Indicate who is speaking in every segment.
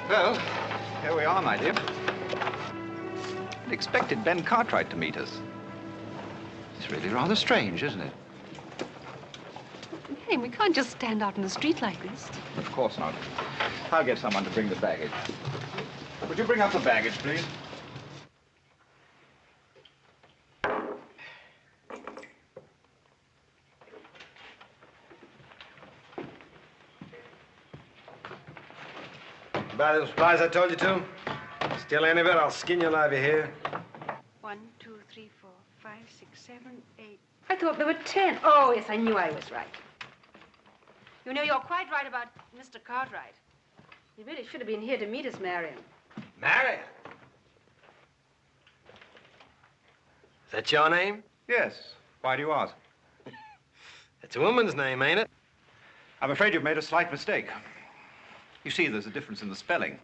Speaker 1: Well, here we are, my dear. I expected Ben Cartwright to meet us. It's really rather strange, isn't it?
Speaker 2: Hey, we can't just stand out in the street like this.
Speaker 1: Of course not. I'll get someone to bring the baggage. Would you bring up the baggage, please?
Speaker 3: Buy the supplies I told you to? Steal any of it, I'll skin you alive, you hear?
Speaker 2: 1, 2, 3, 4, 5, 6, 7, 8. I thought there were 10. Oh, yes, I knew I was right. You know, you're quite right about Mr. Cartwright. He really should have been here to meet us, Marion.
Speaker 3: Marion? Is that your name?
Speaker 1: Yes. Why do you ask?
Speaker 3: It's a woman's name, ain't it?
Speaker 1: I'm afraid you've made a slight mistake. You see, there's a difference in the spelling.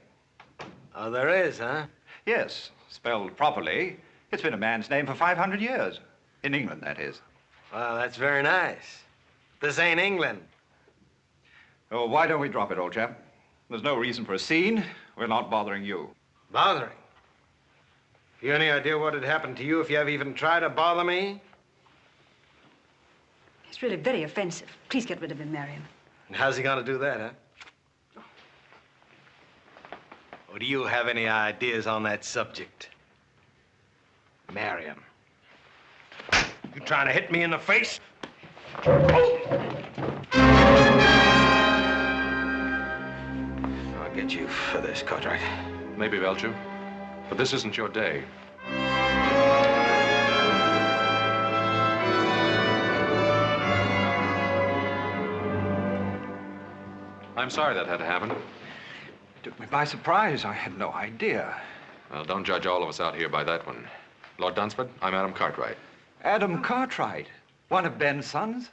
Speaker 3: Oh, there is, huh?
Speaker 1: Yes, spelled properly, it's been a man's name for 500 years. In England, that is.
Speaker 3: Well, that's very nice. This ain't England.
Speaker 1: Oh, why don't we drop it, old chap? There's no reason for a scene. We're not bothering you.
Speaker 3: Bothering? You any idea what would happen to you if you ever even tried to bother me?
Speaker 2: He's really very offensive. Please get rid of him, Marion.
Speaker 3: And how's he gonna do that, huh? Or do you have any ideas on that subject? Marion. You trying to hit me in the face? I'll get you for this, Cartwright.
Speaker 4: Maybe, Belcher, but this isn't your day. I'm sorry that had to happen.
Speaker 1: Took me by surprise. I had no idea.
Speaker 4: Well, don't judge all of us out here by that one. Lord Dunsford, I'm Adam Cartwright.
Speaker 1: Adam Cartwright? One of Ben's sons?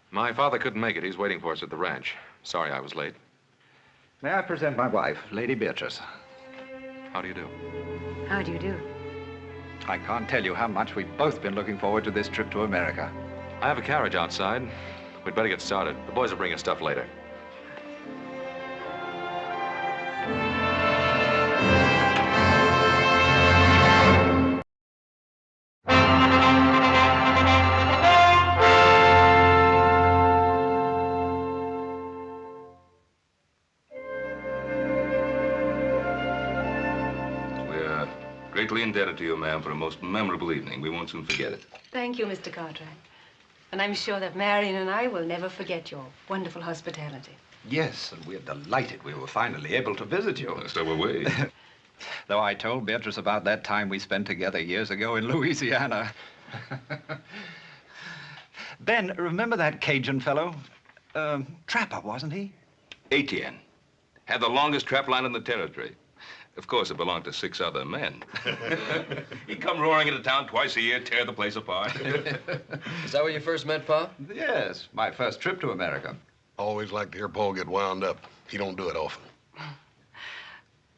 Speaker 4: My father couldn't make it. He's waiting for us at the ranch. Sorry I was late.
Speaker 1: May I present my wife, Lady Beatrice?
Speaker 4: How do you do?
Speaker 2: How do you do?
Speaker 1: I can't tell you how much we've both been looking forward to this trip to America.
Speaker 4: I have a carriage outside. We'd better get started. The boys will bring us stuff later.
Speaker 5: Greatly indebted to you, ma'am, for a most memorable evening. We won't soon forget it.
Speaker 2: Thank you, Mr. Cartwright. And I'm sure that Marion and I will never forget your wonderful hospitality.
Speaker 1: Yes, and we're delighted we were finally able to visit you.
Speaker 5: So were we.
Speaker 1: Though I told Beatrice about that time we spent together years ago in Louisiana. Ben, remember that Cajun fellow? Trapper, wasn't he?
Speaker 5: Etienne. Had the longest trap line in the territory. Of course, it belonged to 6 other men. He'd come roaring into town twice a year, tear the place apart.
Speaker 6: Is that where you first met Pa?
Speaker 1: Yes, my first trip to America.
Speaker 7: Always like to hear Paul get wound up. He don't do it often.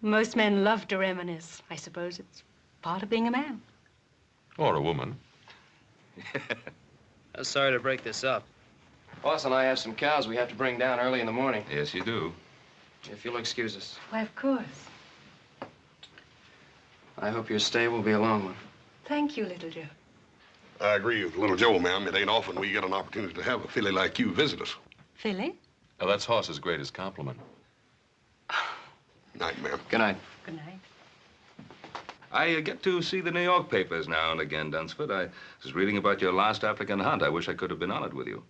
Speaker 2: Most men love to reminisce. I suppose it's part of being a man.
Speaker 4: Or a woman.
Speaker 6: I'm sorry to break this up. Boss and I have some cows we have to bring down early in the morning.
Speaker 5: Yes, you do.
Speaker 6: If you'll excuse us.
Speaker 2: Why, of course.
Speaker 6: I hope your stay will be a long one.
Speaker 2: Thank you, little Joe.
Speaker 7: I agree with little Joe, ma'am. It ain't often we get an opportunity to have a filly like you visit us.
Speaker 2: Philly?
Speaker 4: Now, that's Hoss's greatest compliment.
Speaker 7: Night, ma'am.
Speaker 6: Good night.
Speaker 2: Good night.
Speaker 5: I get to see the New York papers now and again, Dunsford. I was reading about your last African hunt. I wish I could have been on it with you.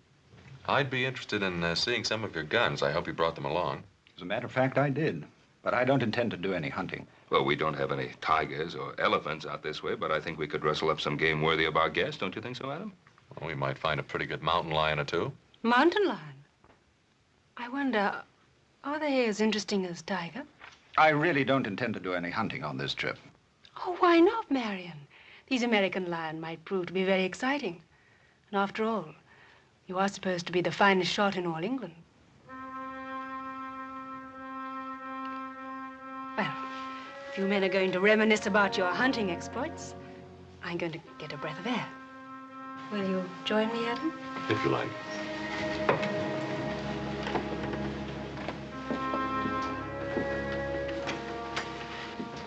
Speaker 4: I'd be interested in seeing some of your guns. I hope you brought them along.
Speaker 1: As a matter of fact, I did. But I don't intend to do any hunting.
Speaker 5: Well, we don't have any tigers or elephants out this way, but I think we could rustle up some game worthy of our guest. Don't you think so, Adam?
Speaker 4: Well, we might find a pretty good mountain lion or two.
Speaker 2: Mountain lion? I wonder, are they as interesting as tiger?
Speaker 1: I really don't intend to do any hunting on this trip.
Speaker 2: Oh, why not, Marion? These American lion might prove to be very exciting. And after all, you are supposed to be the finest shot in all England. Well, if you men are going to reminisce about your hunting exploits, I'm going to get a breath of air. Will you join me, Adam?
Speaker 4: If you like.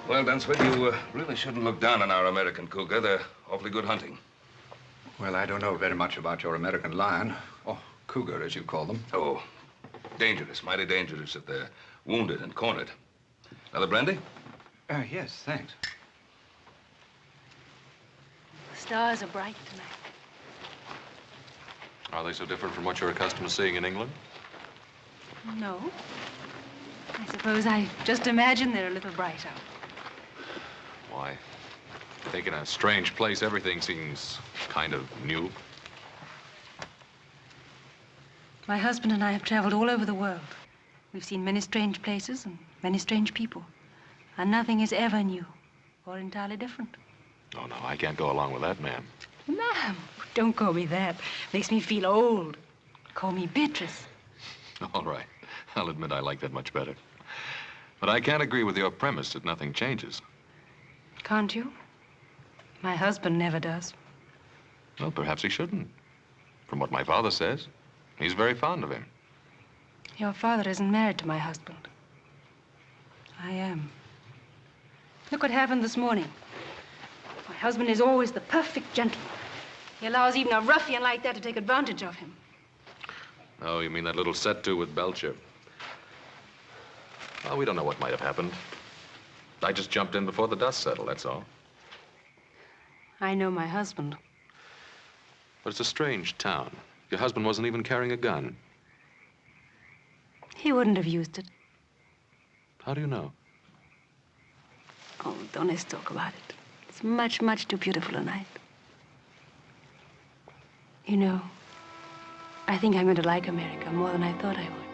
Speaker 5: Well, Dunsford, you really shouldn't look down on our American cougar. They're awfully good hunting.
Speaker 1: Well, I don't know very much about your American lion, or cougar, as you call them.
Speaker 5: Oh, dangerous, mighty dangerous if they're wounded and cornered. Another brandy?
Speaker 1: Yes, thanks.
Speaker 2: The stars are bright tonight.
Speaker 4: Are they so different from what you're accustomed to seeing in England?
Speaker 2: No. I suppose I just imagine they're a little brighter.
Speaker 4: Why? I think in a strange place, everything seems kind of new.
Speaker 2: My husband and I have traveled all over the world. We've seen many strange places and many strange people. And nothing is ever new or entirely different.
Speaker 4: Oh, no, I can't go along with that, ma'am.
Speaker 2: Ma'am, don't call me that. Makes me feel old. Call me Beatrice.
Speaker 4: All right. I'll admit I like that much better. But I can't agree with your premise that nothing changes.
Speaker 2: Can't you? My husband never does.
Speaker 4: Well, perhaps he shouldn't. From what my father says, he's very fond of him.
Speaker 2: Your father isn't married to my husband. I am. Look what happened this morning. My husband is always the perfect gentleman. He allows even a ruffian like that to take advantage of him.
Speaker 4: Oh, you mean that little set-to with Belcher? Well, we don't know what might have happened. I just jumped in before the dust settled, that's all.
Speaker 2: I know my husband.
Speaker 4: But it's a strange town. Your husband wasn't even carrying a gun.
Speaker 2: He wouldn't have used it.
Speaker 4: How do you know?
Speaker 2: Oh, don't let's talk about it. It's much, much too beautiful a night. You know, I think I'm going to like America more than I thought I would.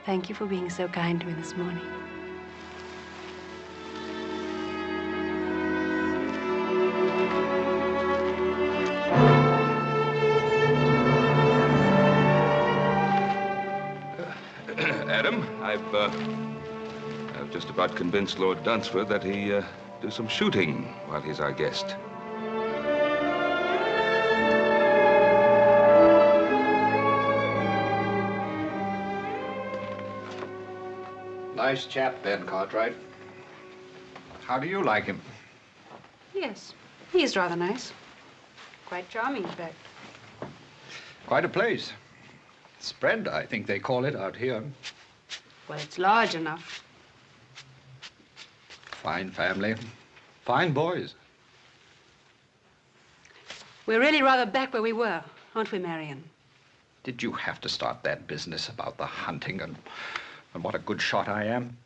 Speaker 2: Thank you for being so kind to me this morning.
Speaker 5: Adam, I've just about convinced Lord Dunsford that he do some shooting while he's our guest.
Speaker 1: Nice chap, Ben Cartwright. How do you like him?
Speaker 2: Yes, he's rather nice. Quite charming, in fact.
Speaker 1: Quite a place. Spread, I think they call it out here.
Speaker 2: Well, it's large enough.
Speaker 1: Fine family. Fine boys.
Speaker 2: We're really rather back where we were, aren't we, Marion?
Speaker 1: Did you have to start that business about the hunting and what a good shot I am?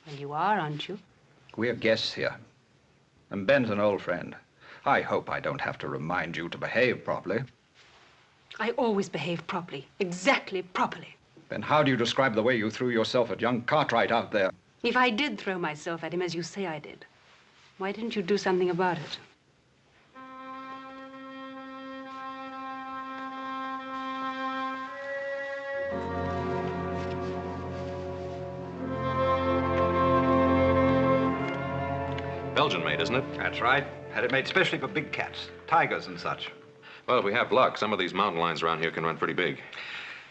Speaker 2: Well, you are, aren't you?
Speaker 1: We're guests here. And Ben's an old friend. I hope I don't have to remind you to behave properly.
Speaker 2: I always behave properly. Exactly properly.
Speaker 1: Then how do you describe the way you threw yourself at young Cartwright out there?
Speaker 2: If I did throw myself at him as you say I did, why didn't you do something about it?
Speaker 4: Belgian made, isn't it?
Speaker 1: That's right. Had it made specially for big cats, tigers and such.
Speaker 4: Well, if we have luck, some of these mountain lions around here can run pretty big.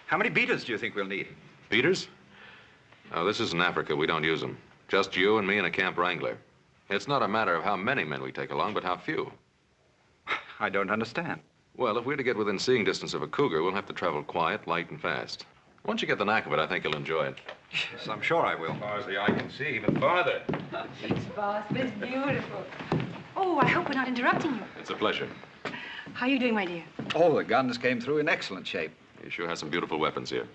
Speaker 1: How many beaters do you think we'll need?
Speaker 4: Beaters? Oh, this isn't Africa. We don't use them. Just you and me and a camp wrangler. It's not a matter of how many men we take along, but how few.
Speaker 1: I don't understand.
Speaker 4: Well, if we're to get within seeing distance of a cougar, we'll have to travel quiet, light, and fast. Once you get the knack of it, I think you'll enjoy it.
Speaker 1: Yes, I'm sure I will.
Speaker 5: As far as the eye can see, even farther.
Speaker 2: Thanks, boss. It's beautiful. Oh, I hope we're not interrupting you.
Speaker 4: It's a pleasure.
Speaker 2: How are you doing, my dear?
Speaker 1: All the guns came through in excellent shape.
Speaker 4: You sure have some beautiful weapons here.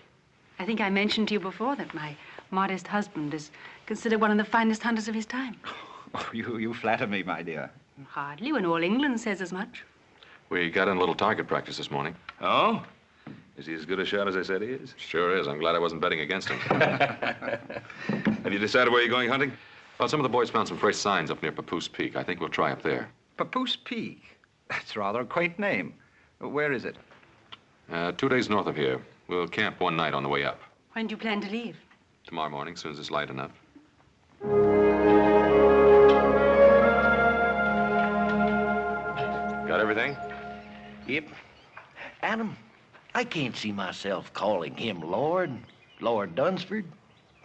Speaker 2: I think I mentioned to you before that my modest husband is considered one of the finest hunters of his time.
Speaker 1: Oh, you flatter me, my dear.
Speaker 2: Hardly, when all England says as much.
Speaker 4: We got in a little target practice this morning.
Speaker 5: Oh? Is he as good a shot as I said he is?
Speaker 4: Sure is. I'm glad I wasn't betting against him.
Speaker 5: Have you decided where you're going hunting?
Speaker 4: Well, some of the boys found some fresh signs up near Papoose Peak. I think we'll try up there.
Speaker 1: Papoose Peak. That's rather a quaint name. Where is it?
Speaker 4: 2 days north of here. We'll camp one night on the way up.
Speaker 2: When do you plan to leave?
Speaker 4: Tomorrow morning, as soon as it's light enough. Got everything?
Speaker 8: Yep. Adam, I can't see myself calling him Lord Dunsford.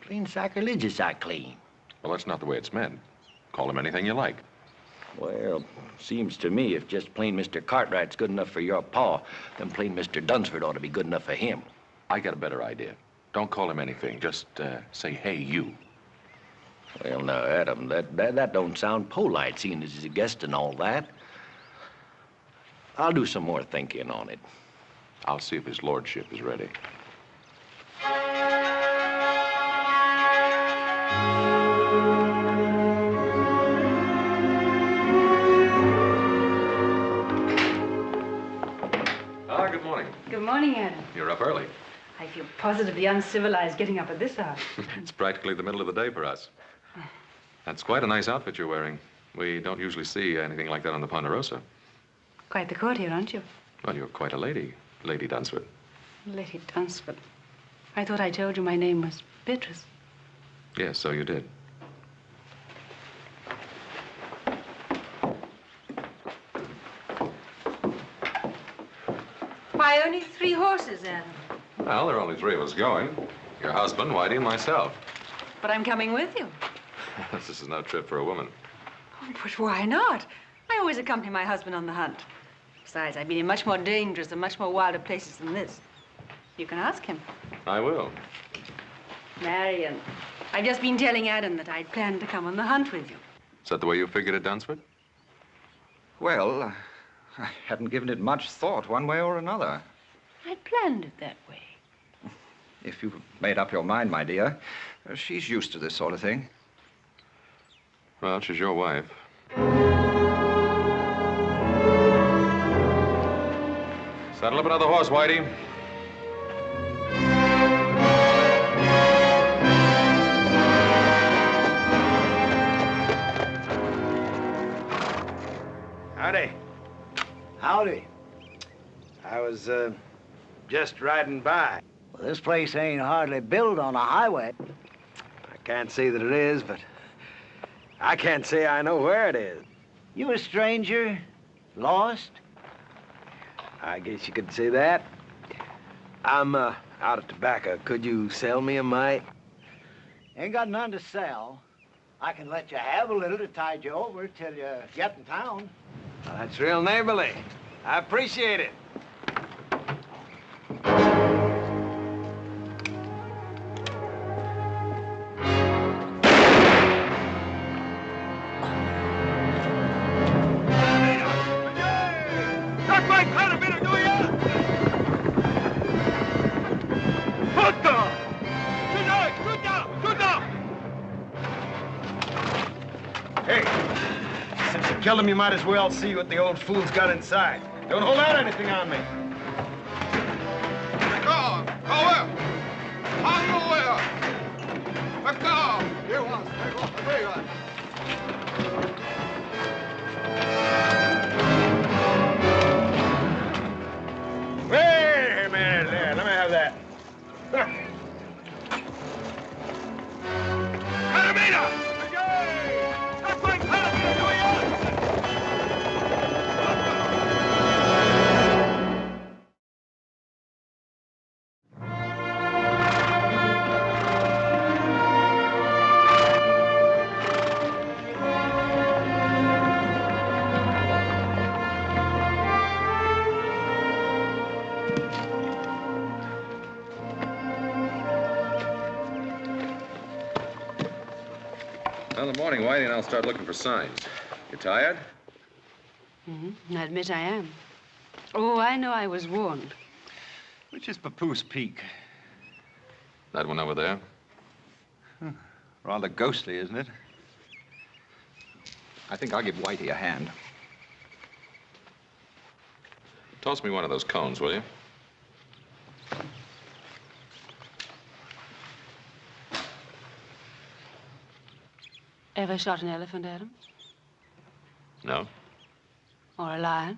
Speaker 8: Plain sacrilegious, I claim.
Speaker 4: Well, that's not the way it's meant. Call him anything you like.
Speaker 8: Well, seems to me if just plain Mr. Cartwright's good enough for your pa, then plain Mr. Dunsford ought to be good enough for him.
Speaker 4: I got a better idea. Don't call him anything. Just say, hey, you.
Speaker 8: Well, now, Adam, that don't sound polite, seeing as he's a guest and all that. I'll do some more thinking on it.
Speaker 4: I'll see if his lordship is ready. Good morning.
Speaker 2: Good morning, Adam.
Speaker 4: You're up early.
Speaker 2: I feel positively uncivilized getting up at this hour.
Speaker 4: It's practically the middle of the day for us. That's quite a nice outfit you're wearing. We don't usually see anything like that on the Ponderosa.
Speaker 2: Quite the courtier, aren't you?
Speaker 4: Well, you're quite a lady, Lady Dunsford.
Speaker 2: Lady Dunsford. I thought I told you my name was Beatrice.
Speaker 4: Yes, so you did.
Speaker 2: Why, only 3 horses, Adam?
Speaker 4: Well, there are only 3 of us going. Your husband, Whitey, and myself.
Speaker 2: But I'm coming with you.
Speaker 4: This is no trip for a woman.
Speaker 2: Oh, but why not? I always accompany my husband on the hunt. Besides, I've been in much more dangerous and much more wilder places than this. You can ask him.
Speaker 4: I will.
Speaker 2: Marion, I've just been telling Adam that I'd planned to come on the hunt with you.
Speaker 4: Is that the way you figured it, Dunsford?
Speaker 1: Well, I hadn't given it much thought one way or another.
Speaker 2: I'd planned it that way.
Speaker 1: If you've made up your mind, my dear, she's used to this sort of thing.
Speaker 4: Well, she's your wife. Saddle up another horse, Whitey.
Speaker 3: Howdy.
Speaker 8: Howdy.
Speaker 3: I was, just riding by.
Speaker 8: Well, this place ain't hardly built on a highway.
Speaker 3: I can't say that it is, but I can't say I know where it is.
Speaker 8: You a stranger? Lost?
Speaker 3: I guess you could say that. I'm, out of tobacco. Could you sell me a mite?
Speaker 8: Ain't got none to sell. I can let you have a little to tide you over till you get in town.
Speaker 3: Well, that's real neighborly. I appreciate it. Hey, since you killed him, you might as well see what the old fool's got inside. Don't hold out anything on me. Wait a minute there. Let me have that.
Speaker 4: Well, in the morning, Whitey and I'll start looking for signs. You tired?
Speaker 2: Mm-hmm. I admit I am. Oh, I know I was warned.
Speaker 1: Which is Papoose Peak?
Speaker 4: That one over there?
Speaker 1: Rather ghostly, isn't it? I think I'll give Whitey a hand.
Speaker 4: Toss me one of those cones, will you?
Speaker 2: Ever shot an elephant, Adam?
Speaker 4: No.
Speaker 2: Or a lion?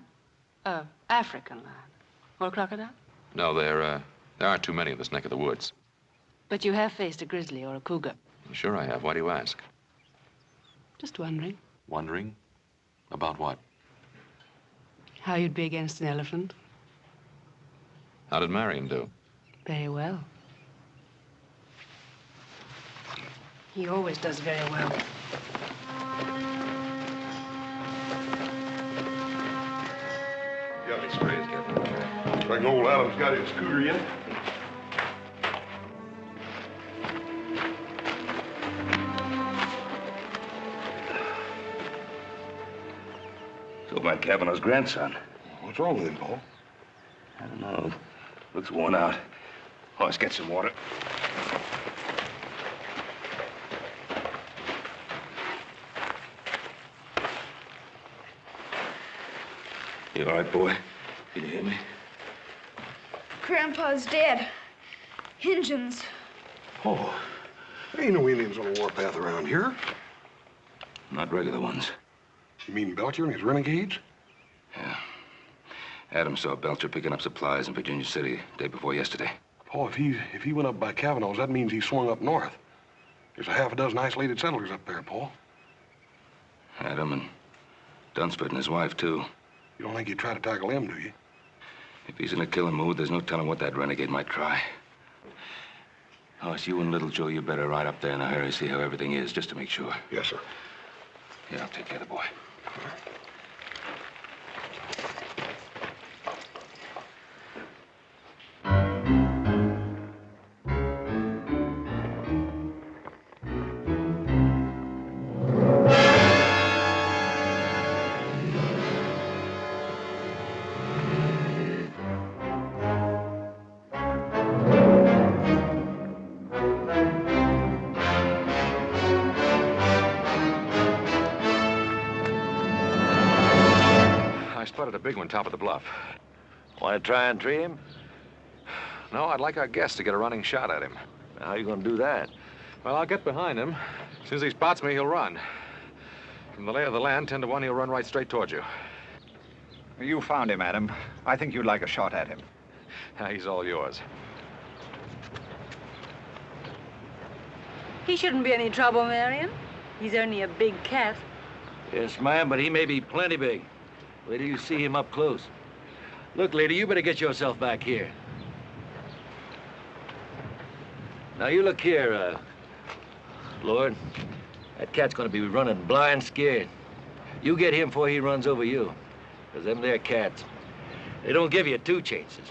Speaker 2: African lion? Or a crocodile?
Speaker 4: No, there aren't too many in this neck of the woods.
Speaker 2: But you have faced a grizzly or a cougar.
Speaker 4: Sure I have. Why do you ask?
Speaker 2: Just wondering
Speaker 4: Wondering? About what?
Speaker 2: how you'd be against an elephant.
Speaker 4: How did Marion do?
Speaker 2: Very well. He always does very well.
Speaker 7: Got any strays, Captain? Like old Adam's got his scooter yet?
Speaker 5: So my Kavanaugh's grandson.
Speaker 7: What's wrong with him, Paul?
Speaker 5: I don't know. Looks worn out. Oh, let's get some water. You all right, boy? Can you hear me?
Speaker 9: Grandpa's dead. Injuns.
Speaker 7: Oh, there ain't no Indians on the warpath around here.
Speaker 5: Not regular ones.
Speaker 7: You mean Belcher and his renegades?
Speaker 5: Yeah. Adam saw Belcher picking up supplies in Virginia City day before yesterday.
Speaker 7: Paul, if he went up by Kavanaugh's, that means he swung up north. There's a half a dozen isolated settlers up there, Paul.
Speaker 5: Adam and Dunsford and his wife, too.
Speaker 7: You don't think he'd try to tackle them, do you?
Speaker 5: If he's in a killing mood, there's no telling what that renegade might try. Oh, it's you and Little Joe, you better ride up there in a hurry, see how everything is, just to make sure.
Speaker 7: Yes, sir.
Speaker 5: Yeah, I'll take care of the boy.
Speaker 4: A big one top of the bluff.
Speaker 8: Want to try and tree him?
Speaker 4: No, I'd like our guest to get a running shot at him.
Speaker 8: How are you going to do that?
Speaker 4: Well, I'll get behind him. As soon as he spots me, he'll run. From the lay of the land, 10 to 1, he'll run right straight towards you.
Speaker 1: You found him, Adam. I think you'd like a shot at him.
Speaker 4: He's all yours.
Speaker 2: He shouldn't be any trouble, Marion. He's only a big cat.
Speaker 8: Yes, ma'am, but he may be plenty big. Wait till you see him up close. Look, lady, you better get yourself back here. Now, you look here, Lord. That cat's gonna be running blind scared. You get him before he runs over you. Because them there cats, they don't give you two chances.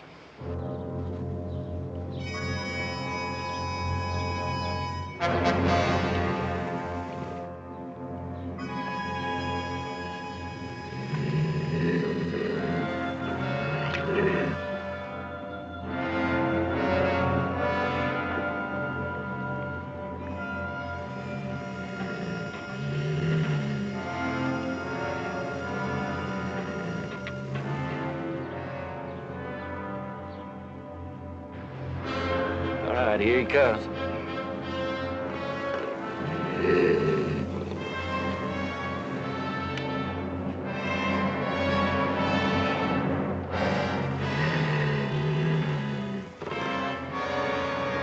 Speaker 8: Here he comes.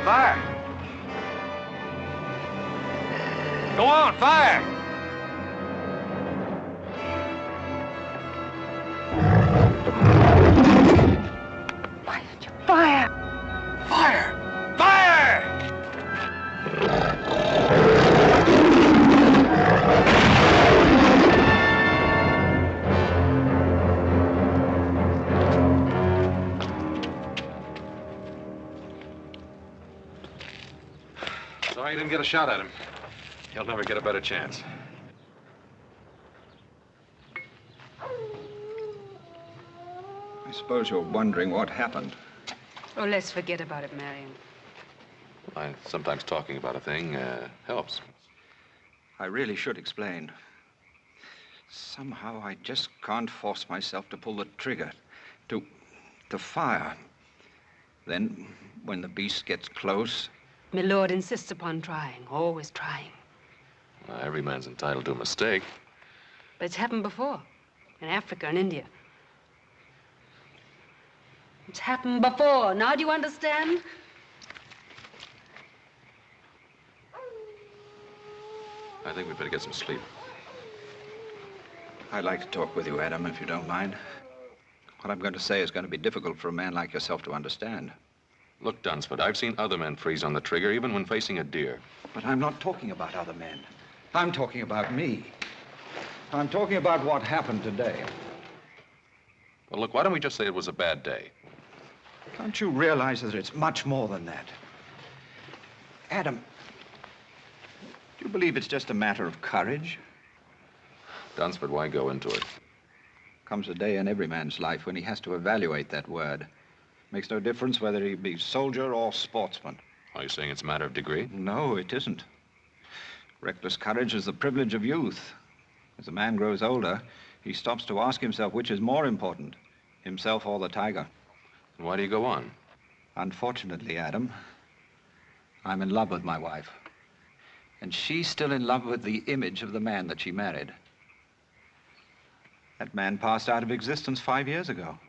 Speaker 1: Fire! Go on, fire!
Speaker 2: Why did you fire?
Speaker 1: Fire! Fire!
Speaker 4: Sorry you didn't get a shot at him. He'll never get a better chance.
Speaker 1: I suppose you're wondering what happened.
Speaker 2: Oh, let's forget about it, Marion.
Speaker 4: Sometimes talking about a thing helps.
Speaker 1: I really should explain. Somehow I just can't force myself to pull the trigger, to fire. Then, when the beast gets close...
Speaker 2: My lord insists upon trying, always trying.
Speaker 4: Every man's entitled to a mistake.
Speaker 2: But it's happened before, in Africa and India. It's happened before. Now do you understand?
Speaker 4: I think we'd better get some sleep.
Speaker 1: I'd like to talk with you, Adam, if you don't mind. What I'm going to say is going to be difficult for a man like yourself to understand.
Speaker 4: Look, Dunsford, I've seen other men freeze on the trigger, even when facing a deer.
Speaker 1: But I'm not talking about other men. I'm talking about me. I'm talking about what happened today.
Speaker 4: Well, look, why don't we just say it was a bad day?
Speaker 1: Can't you realize that it's much more than that? Adam, do you believe it's just a matter of courage?
Speaker 4: Dunsford, why go into it?
Speaker 1: Comes a day in every man's life when he has to evaluate that word. Makes no difference whether he be soldier or sportsman.
Speaker 4: Are you saying it's a matter of degree?
Speaker 1: No, it isn't. Reckless courage is the privilege of youth. As a man grows older, he stops to ask himself which is more important, himself or the tiger.
Speaker 4: And why do you go on?
Speaker 1: Unfortunately, Adam, I'm in love with my wife. And she's still in love with the image of the man that she married. That man passed out of existence 5 years ago.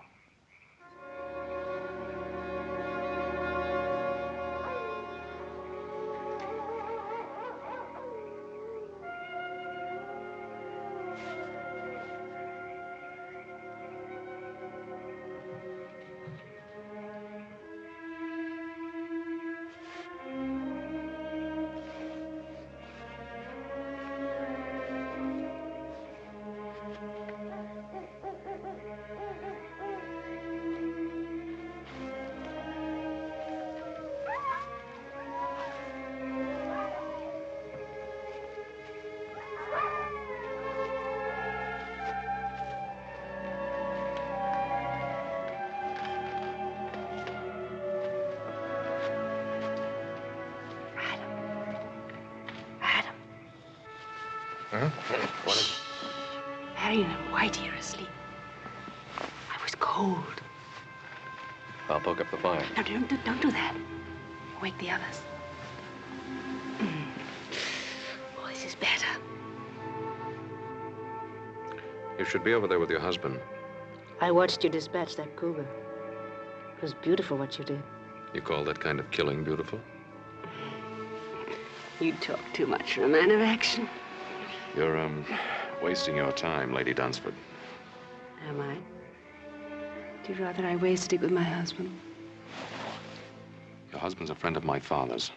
Speaker 4: What is...
Speaker 2: Marion and Whitey are asleep. I was cold.
Speaker 4: I'll poke up the fire.
Speaker 2: No, don't do that. Wake the others. Oh, this is better.
Speaker 4: You should be over there with your husband.
Speaker 2: I watched you dispatch that cougar. It was beautiful what you did.
Speaker 4: You call that kind of killing beautiful?
Speaker 2: You talk too much for a man of action.
Speaker 4: You're, wasting your time, Lady Dunsford.
Speaker 2: Am I? Do you rather I wasted it with my husband?
Speaker 4: Your husband's a friend of my father's.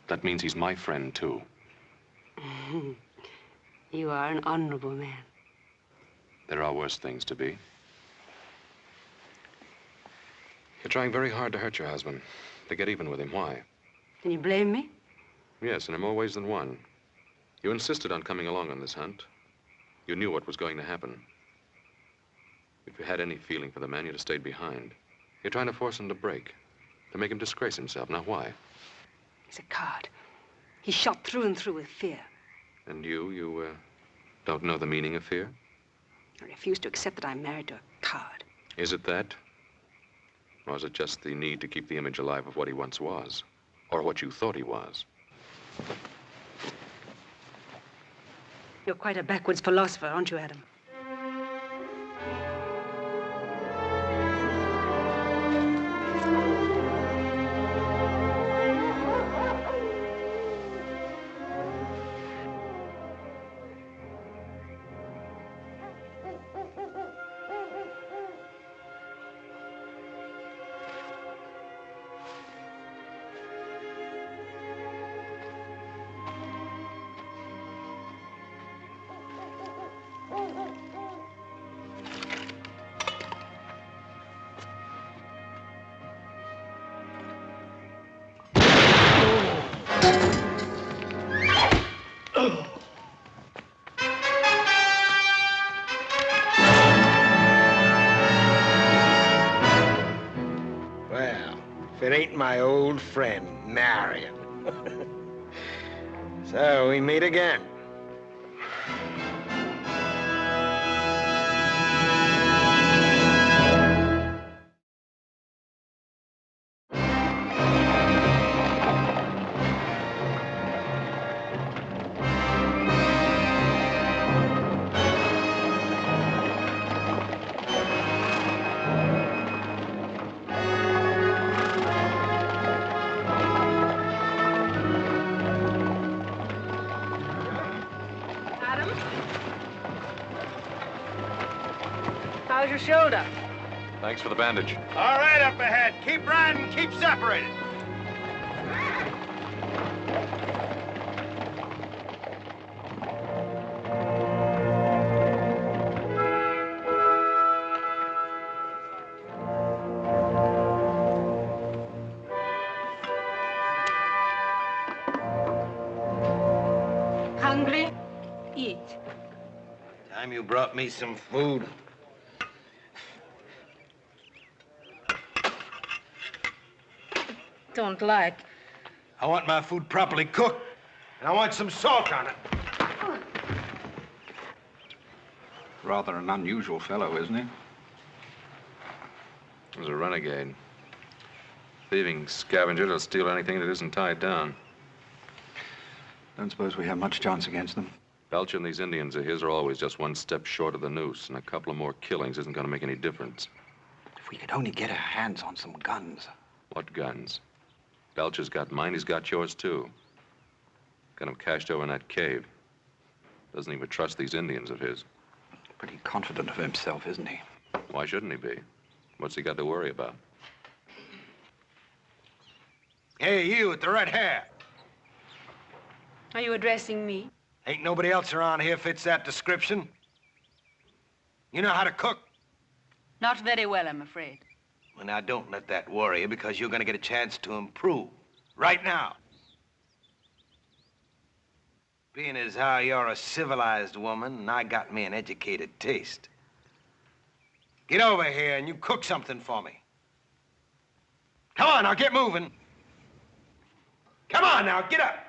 Speaker 4: That means he's my friend, too.
Speaker 2: You are an honorable man.
Speaker 4: There are worse things to be. You're trying very hard to hurt your husband, to get even with him. Why?
Speaker 2: Can you blame me?
Speaker 4: Yes, and in more ways than one. You insisted on coming along on this hunt. You knew what was going to happen. If you had any feeling for the man, you'd have stayed behind. You're trying to force him to break, to make him disgrace himself. Now, why?
Speaker 2: He's a coward. He's shot through and through with fear.
Speaker 4: And you don't know the meaning of fear?
Speaker 2: I refuse to accept that I'm married to a coward.
Speaker 4: Is it that? Or is it just the need to keep the image alive of what he once was? Or what you thought he was?
Speaker 2: You're quite a backwards philosopher, aren't you, Adam?
Speaker 3: It ain't my old friend, Marion. So we meet again.
Speaker 2: How's your shoulder?
Speaker 4: Thanks for the bandage.
Speaker 3: All right, up ahead. Keep riding, keep separated.
Speaker 2: hungry? Eat.
Speaker 3: Time you brought me some food.
Speaker 2: Don't like.
Speaker 3: I want my food properly cooked, and I want some salt on it.
Speaker 1: Rather an unusual fellow, isn't he?
Speaker 4: He's a renegade. Thieving scavenger that'll steal anything that isn't tied down.
Speaker 1: Don't suppose we have much chance against them.
Speaker 4: Belcher and these Indians of his are always just one step short of the noose, and a couple of more killings isn't going to make any difference.
Speaker 1: If we could only get our hands on some guns.
Speaker 4: What guns? Belcher's got mine, he's got yours, too. Got him cached over in that cave. Doesn't even trust these Indians of his.
Speaker 1: Pretty confident of himself, isn't he?
Speaker 4: Why shouldn't he be? What's he got to worry about?
Speaker 3: Hey, you with the red hair.
Speaker 2: Are you addressing me?
Speaker 3: Ain't nobody else around here fits that description. You know how to cook?
Speaker 2: Not very well, I'm afraid.
Speaker 3: Well, now, don't let that worry you, because you're gonna get a chance to improve. Right now. Being as how you're a civilized woman, and I got me an educated taste. Get over here and you cook something for me. Come on, now, get moving. Come on, now, get up.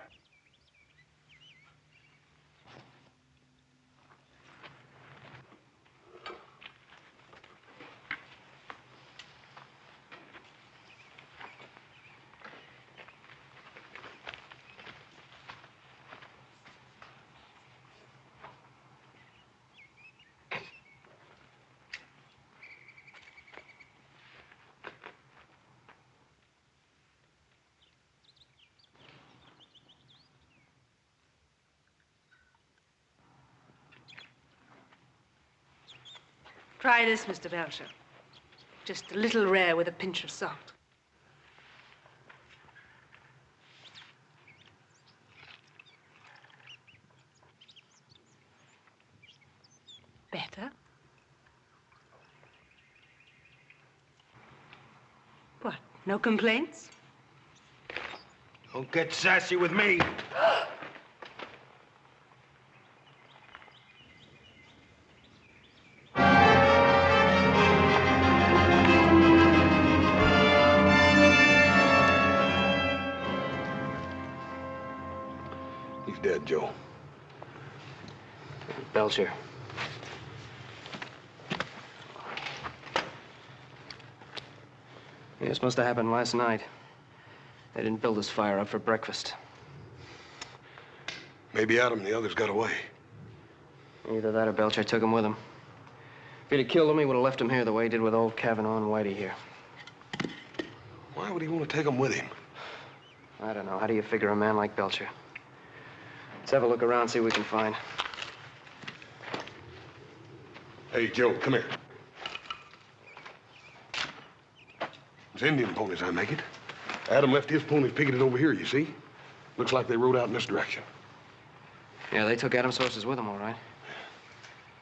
Speaker 2: Try this, Mr. Belcher. Just a little rare with a pinch of salt. Better? What, no complaints?
Speaker 3: Don't get sassy with me.
Speaker 7: He's dead, Joe.
Speaker 6: Belcher. Yeah, this must have happened last night. They didn't build this fire up for breakfast.
Speaker 7: Maybe Adam and the others got away.
Speaker 6: Either that or Belcher took him with him. If he'd have killed him, he would have left him here the way he did with old Kavanaugh and Whitey here.
Speaker 7: Why would he want to take them with him?
Speaker 6: I don't know. How do you figure a man like Belcher? Let's have a look around, see what we can find.
Speaker 7: Hey, Joe, come here. It's Indian ponies, I make it. Adam left his ponies picketed over here, you see? Looks like they rode out in this direction.
Speaker 6: Yeah, they took Adam's horses with them, all right.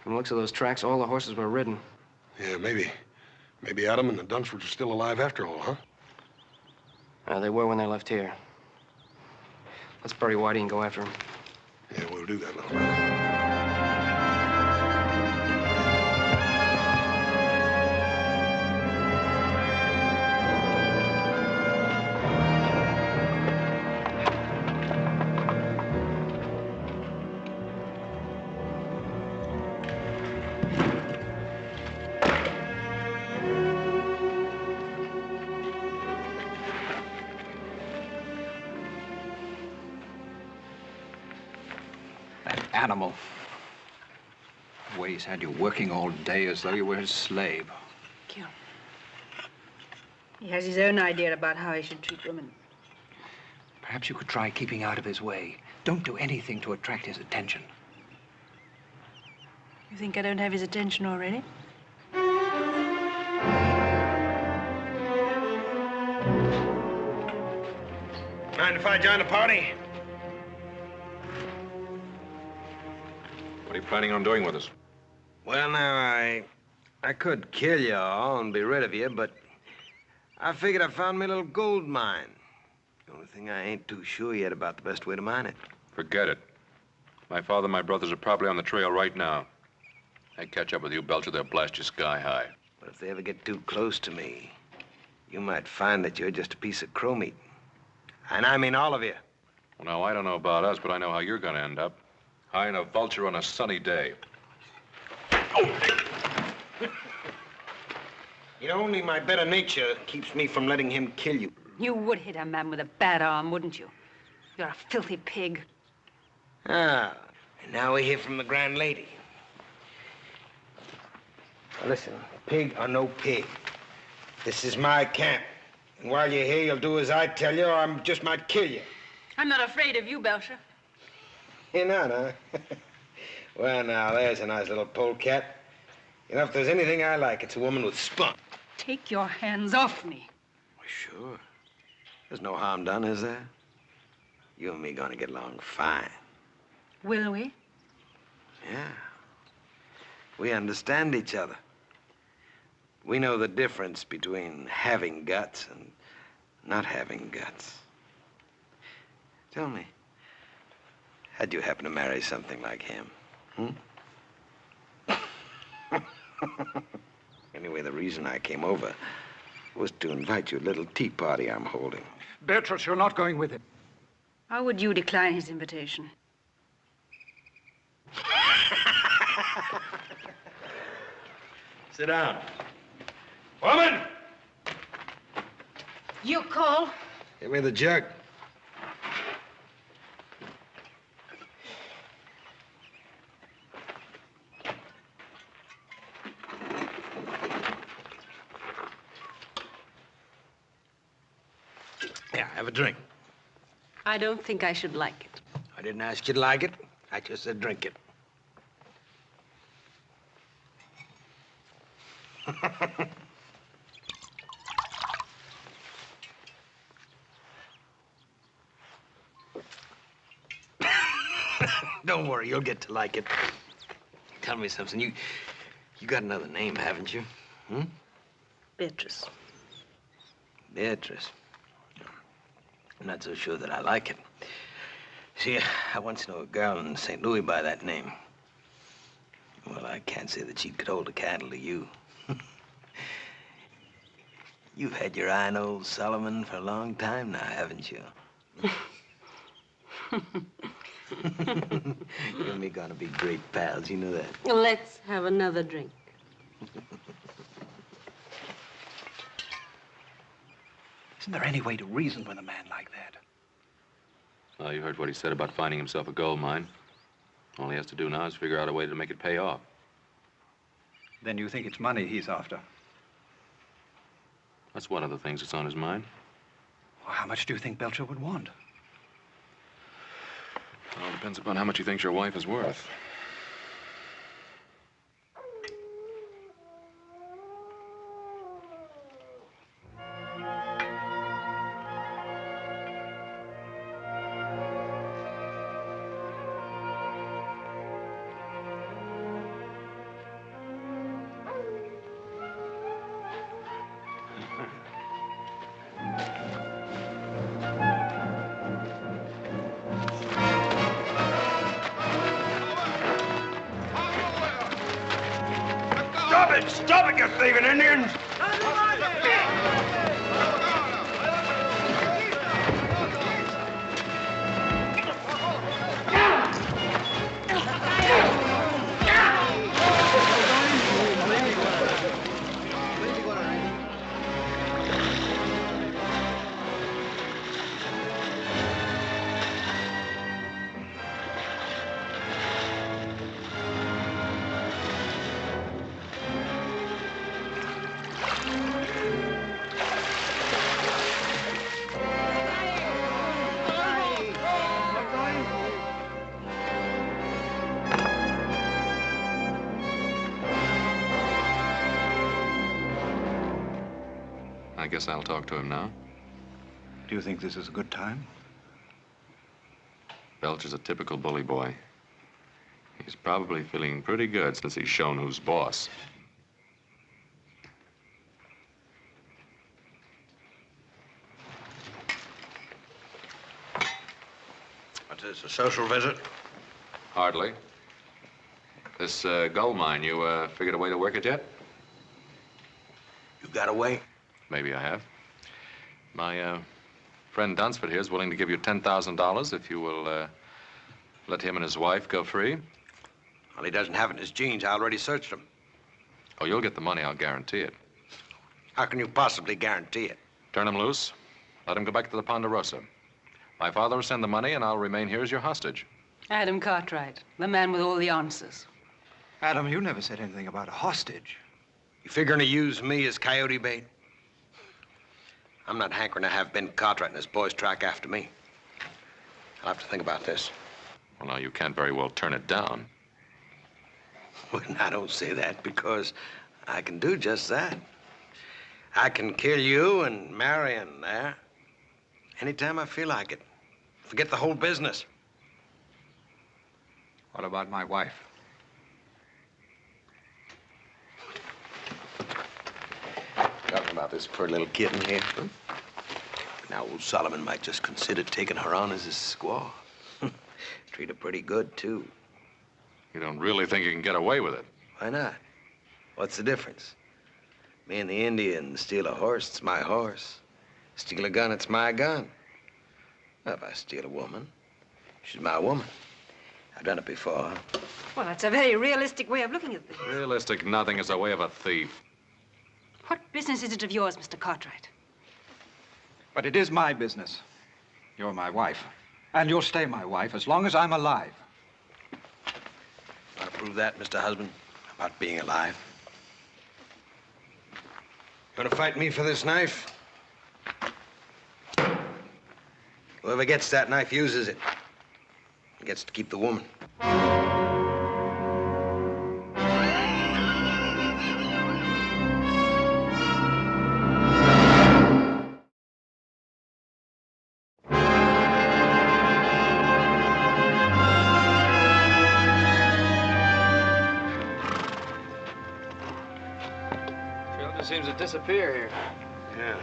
Speaker 6: From the looks of those tracks, all the horses were ridden.
Speaker 7: Yeah, maybe. Maybe Adam and the Dunsfords are still alive after all, huh?
Speaker 6: They were when they left here. Let's bury Whitey and go after him.
Speaker 7: Yeah, we'll do that, little brother.
Speaker 1: Animal. The way he's had you working all day as though you were his slave.
Speaker 2: Kill. He has his own idea about how he should treat women.
Speaker 1: Perhaps you could try keeping out of his way. Don't do anything to attract his attention.
Speaker 2: You think I don't have his attention already?
Speaker 3: Mind if I join the party?
Speaker 4: What are you planning on doing with us?
Speaker 3: Well, now, I could kill you all and be rid of you, but I figured I found me a little gold mine. The only thing I ain't too sure yet about the best way to mine it.
Speaker 4: Forget it. My father and my brothers are probably on the trail right now. They catch up with you, Belcher, they'll blast you sky high.
Speaker 3: But if they ever get too close to me, you might find that you're just a piece of crow meat. And I mean all of you.
Speaker 4: Well, now, I don't know about us, but I know how you're going to end up. High in a vulture on a sunny day.
Speaker 3: You know, only my better nature keeps me from letting him kill you.
Speaker 2: You would hit a man with a bad arm, wouldn't you? You're a filthy pig.
Speaker 3: Ah, and now we hear from the grand lady. Now listen, pig or no pig, this is my camp. And while you're here, you'll do as I tell you, or I just might kill you.
Speaker 2: I'm not afraid of you, Belcher.
Speaker 3: You're not, huh? Well, now, there's a nice little polecat. You know, if there's anything I like, it's a woman with spunk.
Speaker 2: Take your hands off me.
Speaker 3: Well, sure. There's no harm done, is there? You and me gonna get along fine.
Speaker 2: Will we?
Speaker 3: Yeah. We understand each other. We know the difference between having guts and not having guts. Tell me, how'd you happen to marry something like him? Anyway, the reason I came over was to invite you to a little tea party I'm holding.
Speaker 10: Beatrice, you're not going with him.
Speaker 2: How would you decline his invitation?
Speaker 3: Sit down. Woman!
Speaker 2: You call?
Speaker 3: Give me the jug. Yeah, have a drink.
Speaker 2: I don't think I should like it.
Speaker 3: I didn't ask you to like it. I just said drink it. Don't worry, you'll get to like it. Tell me something. You got another name, haven't you?
Speaker 2: Beatrice.
Speaker 3: Beatrice. I'm not so sure that I like it. See, I once knew a girl in St. Louis by that name. Well, I can't say that she could hold a candle to you. You've had your eye on old Solomon for a long time now, haven't you? You and me gonna be great pals, you know that?
Speaker 2: Let's have another drink.
Speaker 10: Isn't there any way to reason with a man like that?
Speaker 4: Well, you heard what he said about finding himself a gold mine. All he has to do now is figure out a way to make it pay off.
Speaker 1: Then you think it's money he's after?
Speaker 4: That's one of the things that's on his mind.
Speaker 1: Well, how much do you think Belcher would want?
Speaker 4: It all depends upon how much he thinks your wife is worth.
Speaker 3: Stop it, you thieving Indians!
Speaker 4: I guess I'll talk to him now.
Speaker 1: Do you think this is a good time?
Speaker 4: Belcher's a typical bully boy. He's probably feeling pretty good since he's shown who's boss.
Speaker 3: What's this, a social visit?
Speaker 4: Hardly. This gold mine, you figured a way to work it yet?
Speaker 3: You got away?
Speaker 4: Maybe I have. My friend Dunsford here is willing to give you $10,000 if you will let him and his wife go free.
Speaker 3: Well, he doesn't have it in his jeans. I already searched him.
Speaker 4: Oh, you'll get the money, I'll guarantee it.
Speaker 3: How can you possibly guarantee it?
Speaker 4: Turn him loose. Let him go back to the Ponderosa. My father will send the money, and I'll remain here as your hostage.
Speaker 2: Adam Cartwright, the man with all the answers.
Speaker 10: Adam, you never said anything about a hostage.
Speaker 3: You figuring to use me as coyote bait? I'm not hankering to have Ben Cartwright and his boys track after me. I'll have to think about this.
Speaker 4: Well, now, you can't very well turn it down.
Speaker 3: Well, I don't say that because I can do just that. I can kill you and Marion there anytime I feel like it. Forget the whole business.
Speaker 1: What about my wife?
Speaker 3: Talking about this poor little kitten here. Huh? Now, old Solomon might just consider taking her on as his squaw. Treat her pretty good, too.
Speaker 4: You don't really think you can get away with it?
Speaker 3: Why not? What's the difference? Me and the Indian steal a horse, it's my horse. Steal a gun, it's my gun. Well, if I steal a woman, she's my woman. I've done it before.
Speaker 2: Well, that's a very realistic way of looking at things.
Speaker 4: Realistic nothing is the way of a thief.
Speaker 2: What business is it of yours, Mr. Cartwright?
Speaker 1: But it is my business. You're my wife. And you'll stay my wife as long as I'm alive.
Speaker 3: Want to prove that, Mr. Husband? About being alive? Gonna fight me for this knife? Whoever gets that knife uses it. He gets to keep the woman.
Speaker 6: Seems to disappear here.
Speaker 7: Yeah.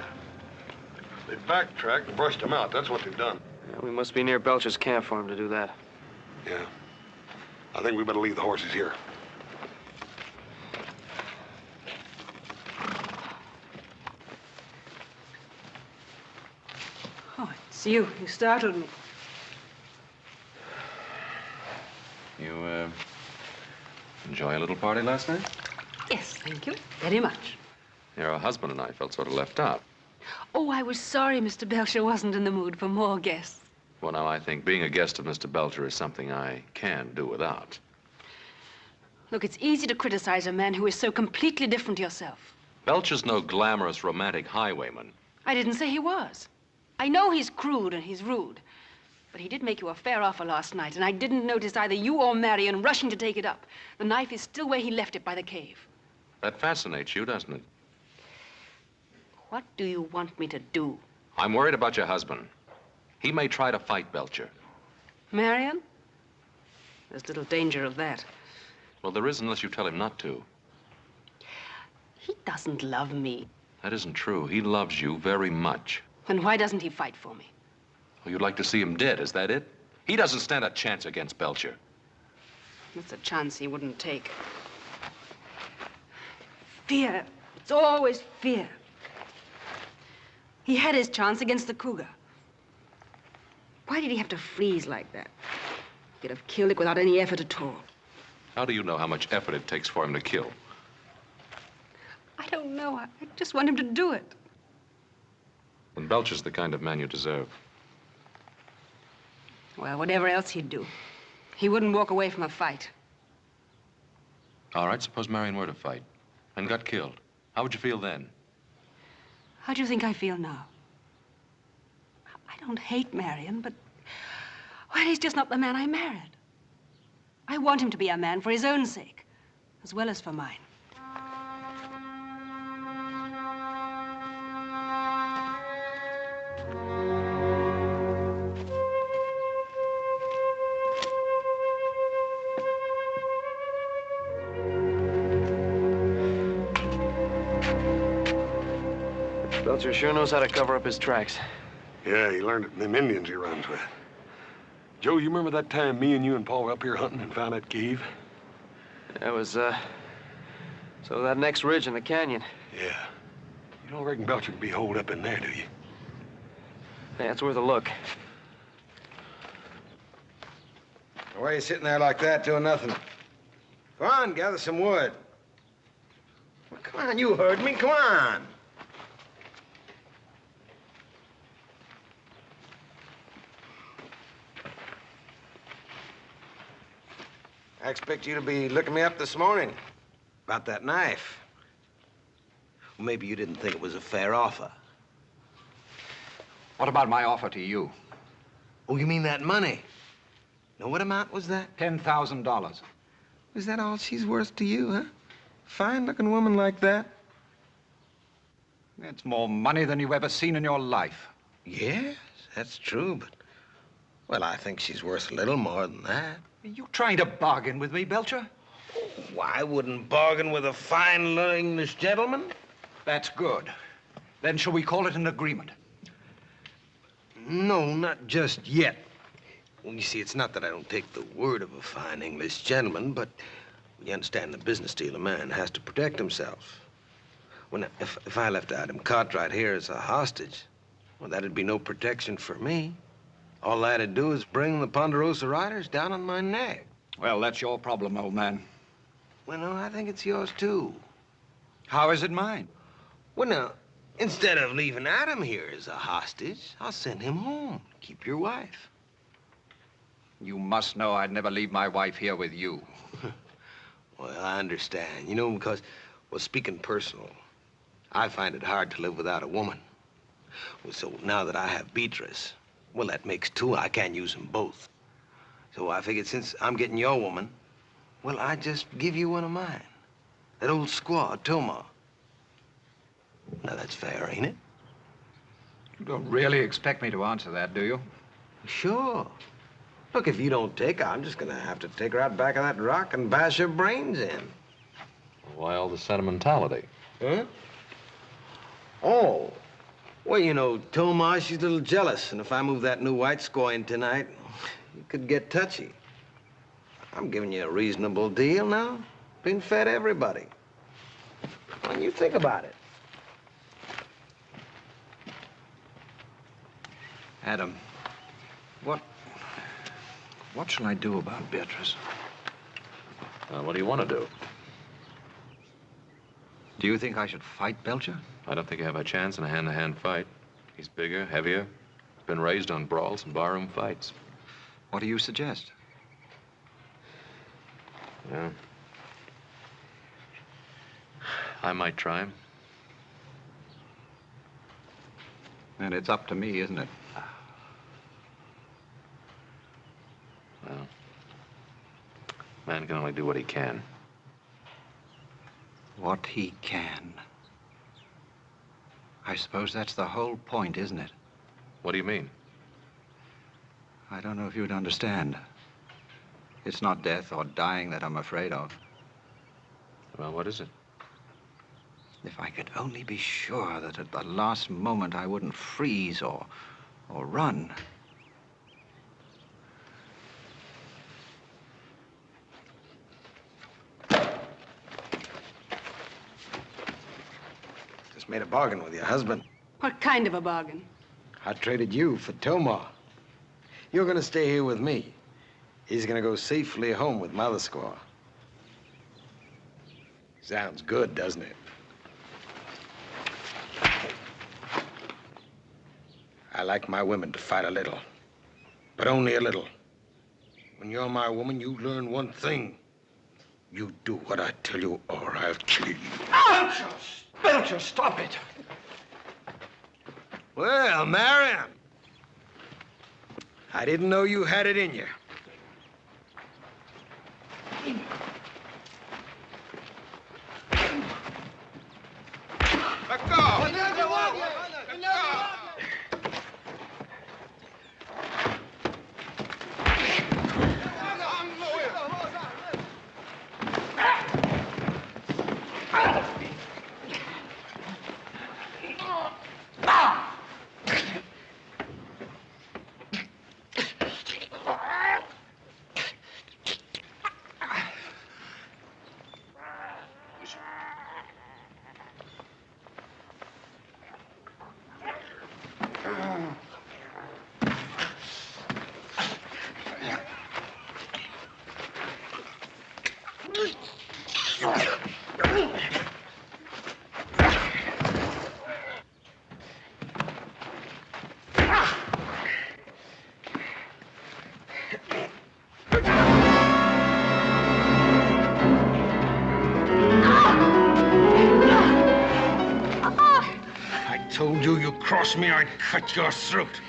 Speaker 7: They backtracked and brushed him out. That's what they've done.
Speaker 6: Yeah, we must be near Belcher's camp for him to do that.
Speaker 7: Yeah. I think we better leave the horses here.
Speaker 2: Oh, it's you. You startled me.
Speaker 4: You, enjoy a little party last night?
Speaker 2: Yes, thank you. Very much.
Speaker 4: Your husband and I felt sort of left out.
Speaker 2: Oh, I was sorry Mr. Belcher wasn't in the mood for more guests.
Speaker 4: Well, now, I think being a guest of Mr. Belcher is something I can do without.
Speaker 2: Look, it's easy to criticize a man who is so completely different to yourself.
Speaker 4: Belcher's no glamorous, romantic highwayman.
Speaker 2: I didn't say he was. I know he's crude and he's rude. But he did make you a fair offer last night, and I didn't notice either you or Marion rushing to take it up. The knife is still where he left it by the cave.
Speaker 4: That fascinates you, doesn't it?
Speaker 2: What do you want me to do?
Speaker 4: I'm worried about your husband. He may try to fight Belcher.
Speaker 2: Marion? There's little danger of that.
Speaker 4: Well, there is unless you tell him not to.
Speaker 2: He doesn't love me.
Speaker 4: That isn't true. He loves you very much.
Speaker 2: Then why doesn't he fight for me?
Speaker 4: Oh, you'd like to see him dead, is that it? He doesn't stand a chance against Belcher.
Speaker 2: That's a chance he wouldn't take. Fear. It's always fear. He had his chance against the cougar. Why did he have to freeze like that? He could have killed it without any effort at all.
Speaker 4: How do you know how much effort it takes for him to kill?
Speaker 2: I don't know. I just want him to do it.
Speaker 4: And Belcher's the kind of man you deserve.
Speaker 2: Well, whatever else he'd do, he wouldn't walk away from a fight.
Speaker 4: All right, suppose Marion were to fight and got killed. How would you feel then?
Speaker 2: How do you think I feel now? I don't hate Marion, but... well, he's just not the man I married. I want him to be a man for his own sake, as well as for mine.
Speaker 6: Belcher sure knows how to cover up his tracks.
Speaker 7: Yeah, he learned it from them Indians he runs with. Joe, you remember that time me and you and Paul were up here hunting and found that cave?
Speaker 6: That was, so that next ridge in the canyon.
Speaker 7: Yeah. You don't reckon Belcher could be holed up in there, do you?
Speaker 6: Yeah, it's worth a look.
Speaker 3: Why are you sitting there like that doing nothing? Come on, gather some wood. Well, come on, you heard me. Come on. I expect you to be looking me up this morning about that knife. Well, maybe you didn't think it was a fair offer.
Speaker 1: What about my offer to you?
Speaker 3: Oh, you mean that money? Now, what amount was that?
Speaker 1: $10,000.
Speaker 3: Is that all she's worth to you, huh? Fine-looking woman like that?
Speaker 1: It's more money than you've ever seen in your life.
Speaker 3: Yes, that's true, but... Well, I think she's worth a little more than that.
Speaker 1: Are you trying to bargain with me, Belcher?
Speaker 3: Oh, I wouldn't bargain with a fine English gentleman.
Speaker 1: That's good. Then shall we call it an agreement?
Speaker 3: No, not just yet. Well, you see, it's not that I don't take the word of a fine English gentleman, but you understand the business deal, a man has to protect himself. Well, now, if I left Adam Cartwright here as a hostage, well, that'd be no protection for me. All that'd do is bring the Ponderosa Riders down on my neck.
Speaker 1: Well, that's your problem, old man.
Speaker 3: Well, no, I think it's yours, too.
Speaker 1: How is it mine?
Speaker 3: Well, now, instead of leaving Adam here as a hostage, I'll send him home. Keep your wife.
Speaker 1: You must know I'd never leave my wife here with you.
Speaker 3: Well, I understand. You know, because, well, speaking personal, I find it hard to live without a woman. Well, so now that I have Beatrice, well, that makes two. I can't use them both. So I figured since I'm getting your woman, well, I just give you one of mine. That old squaw, Toma. Now, that's fair, ain't it?
Speaker 1: You don't really expect me to answer that, do you?
Speaker 3: Sure. Look, if you don't take her, I'm just gonna have to take her out back of that rock and bash her brains in.
Speaker 4: Why all the sentimentality?
Speaker 3: Huh? Oh. Well, you know, Toma, she's a little jealous, and if I move that new white squaw in tonight, it could get touchy. I'm giving you a reasonable deal now. Been fed everybody. When you think about it.
Speaker 1: Adam, what shall I do about Beatrice?
Speaker 4: What do you want to do?
Speaker 1: Do you think I should fight Belcher?
Speaker 4: I don't think you have a chance in a hand-to-hand fight. He's bigger, heavier, been raised on brawls and barroom fights.
Speaker 1: What do you suggest?
Speaker 4: Yeah. I might try him.
Speaker 1: And it's up to me, isn't it?
Speaker 4: Well, man can only do what he can.
Speaker 1: What he can. I suppose that's the whole point, isn't it?
Speaker 4: What do you mean?
Speaker 1: I don't know if you'd understand. It's not death or dying that I'm afraid of.
Speaker 4: Well, what is it?
Speaker 1: If I could only be sure that at the last moment I wouldn't freeze or run.
Speaker 3: Just made a bargain with your husband.
Speaker 2: What kind of a bargain?
Speaker 3: I traded you for Toma. You're gonna stay here with me. He's gonna go safely home with Mother Squaw. Sounds good, doesn't it? I like my women to fight a little, but only a little. When you're my woman, you learn one thing. You do what I tell you, or I'll kill you.
Speaker 1: Belcher! Belcher, stop it!
Speaker 3: Well, Marion, I didn't know you had it in you. Let go! Let go! cross me, I'd cut your throat.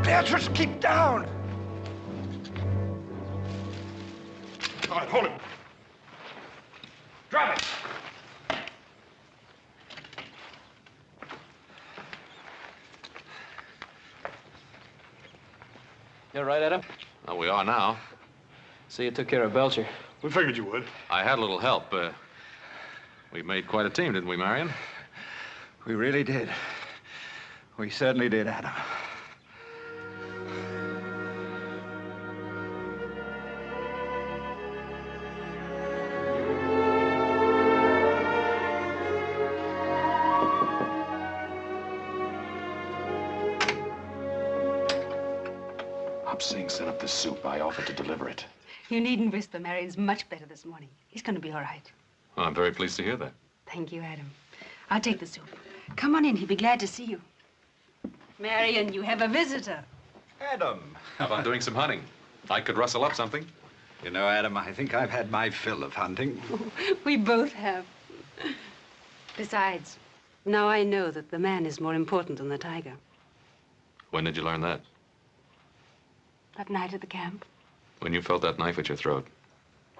Speaker 10: Beatrice, keep down!
Speaker 7: All right, hold him.
Speaker 3: Drop it!
Speaker 6: You all right, Adam?
Speaker 4: Well, we are now.
Speaker 6: So you took care of Belcher.
Speaker 7: We figured you would.
Speaker 4: I had a little help. We made quite a team, didn't we, Marion?
Speaker 1: We really did. We certainly did, Adam.
Speaker 11: Hobsing sent up the soup. I offered to deliver it.
Speaker 2: You needn't whisper. Marion's much better this morning. He's going to be all right.
Speaker 4: Well, I'm very pleased to hear that.
Speaker 2: Thank you, Adam. I'll take the soup. Come on in. He'll be glad to see you. Marion, you have a visitor.
Speaker 1: Adam.
Speaker 4: How about doing some hunting? I could rustle up something.
Speaker 1: You know, Adam, I think I've had my fill of hunting.
Speaker 2: We both have. Besides, now I know that the man is more important than the tiger.
Speaker 4: When did you learn that?
Speaker 2: That night at the camp.
Speaker 4: When you felt that knife at your throat.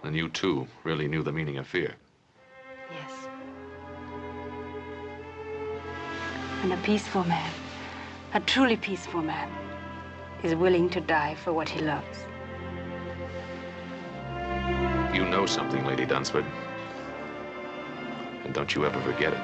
Speaker 4: And you, too, really knew the meaning of fear.
Speaker 2: Yes. And a peaceful man, a truly peaceful man, is willing to die for what he loves.
Speaker 4: You know something, Lady Dunsford. And don't you ever forget it.